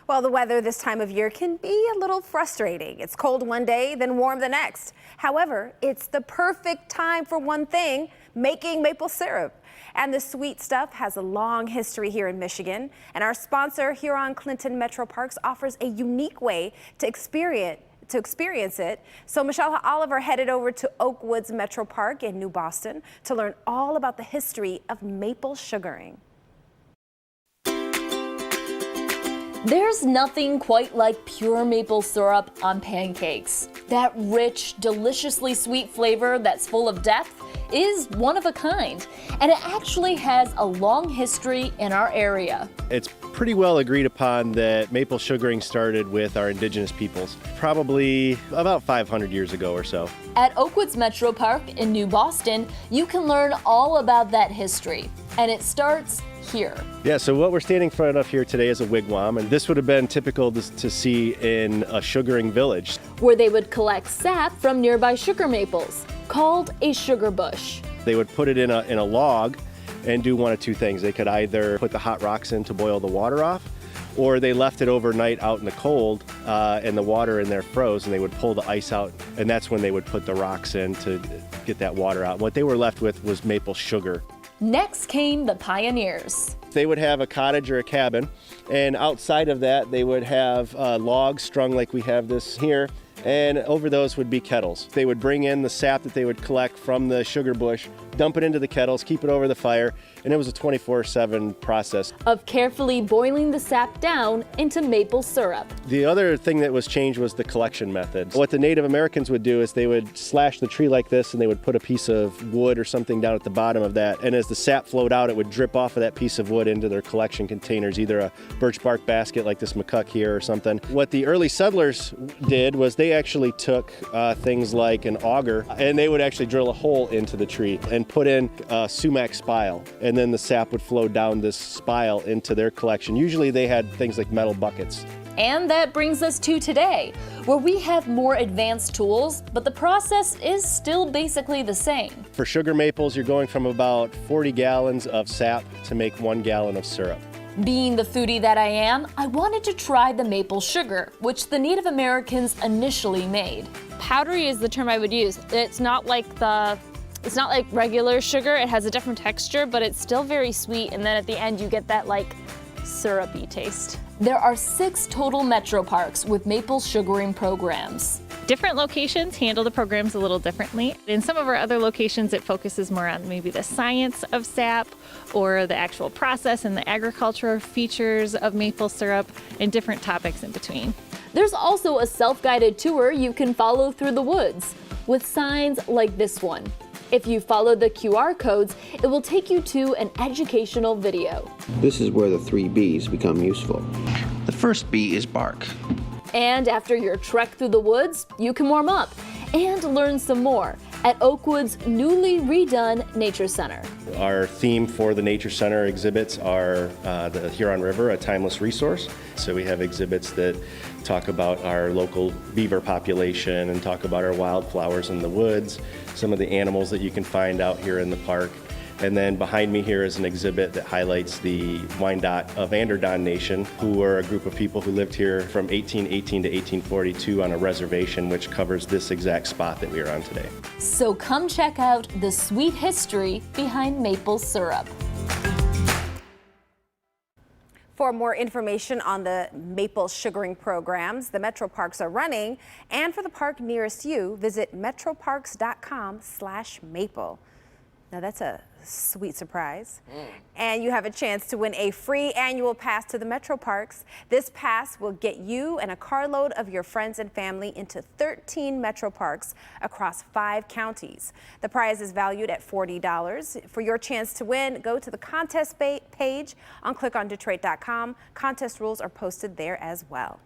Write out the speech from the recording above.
Well, the weather this time of year can be a little frustrating. It's cold one day, then warm the next. However, it's the perfect time for one thing, making maple syrup. And the sweet stuff has a long history here in Michigan. And our sponsor, Huron Clinton Metroparks, offers a unique way to experience it. So Michelle Oliver headed over to Oakwoods Metro Park in New Boston to learn all about the history of maple sugaring. There's nothing quite like pure maple syrup on pancakes. That rich, deliciously sweet flavor that's full of depth is one of a kind, and it actually has a long history in our area. It's pretty well agreed upon that maple sugaring started with our indigenous peoples, probably about 500 years ago or so. At Oakwoods Metro Park in New Boston, you can learn all about that history, and it starts here. Yeah, so what we're standing in front of here today is a wigwam, and this would have been typical to see in a sugaring village, where they would collect sap from nearby sugar maples, called a sugar bush. They would put it in a log and do one of two things. They could either put the hot rocks in to boil the water off, or they left it overnight out in the cold and the water in there froze, and they would pull the ice out, and that's when they would put the rocks in to get that water out. What they were left with was maple sugar. Next came the pioneers. They would have a cottage or a cabin, and outside of that they would have logs strung like we have this here, and over those would be kettles. They would bring in the sap that they would collect from the sugar bush, dump it into the kettles, keep it over the fire, and it was a 24/7 process of carefully boiling the sap down into maple syrup. The other thing that was changed was the collection method. What the Native Americans would do is they would slash the tree like this, and they would put a piece of wood or something down at the bottom of that, and as the sap flowed out, it would drip off of that piece of wood into their collection containers, either a birch bark basket like this McCuck here or something. What the early settlers did was they actually took things like an auger, and they would actually drill a hole into the tree and put in sumac spile, and then the sap would flow down this spile into their collection. Usually they had things like metal buckets. And that brings us to today, where we have more advanced tools, but the process is still basically the same. For sugar maples, you're going from about 40 gallons of sap to make 1 gallon of syrup. Being the foodie that I am, I wanted to try the maple sugar, which the Native Americans initially made. Powdery is the term I would use. It's not like regular sugar. It has a different texture, but it's still very sweet. And then at the end, you get that like syrupy taste. There are 6 total Metro Parks with maple sugaring programs. Different locations handle the programs a little differently. In some of our other locations, it focuses more on maybe the science of sap or the actual process and the agricultural features of maple syrup and different topics in between. There's also a self-guided tour you can follow through the woods with signs like this one. If you follow the QR codes, it will take you to an educational video. This is where the 3 B's become useful. The first B is bark. And after your trek through the woods, you can warm up and learn some more at Oakwoods' newly redone Nature Center. Our theme for the Nature Center exhibits are the Huron River, a timeless resource. So we have exhibits that talk about our local beaver population and talk about our wildflowers in the woods, some of the animals that you can find out here in the park. And then behind me here is an exhibit that highlights the Wyandot of Anderdon Nation, who were a group of people who lived here from 1818 to 1842 on a reservation, which covers this exact spot that we are on today. So come check out the sweet history behind maple syrup. For more information on the maple sugaring programs the Metro Parks are running, and for the park nearest you, visit metroparks.com/maple. Now that's a sweet surprise. And you have a chance to win a free annual pass to the Metro Parks. This pass will get you and a carload of your friends and family into 13 Metro Parks across 5 counties. The prize is valued at $40. For your chance to win, go to the contest page on clickondetroit.com. Contest rules are posted there as well.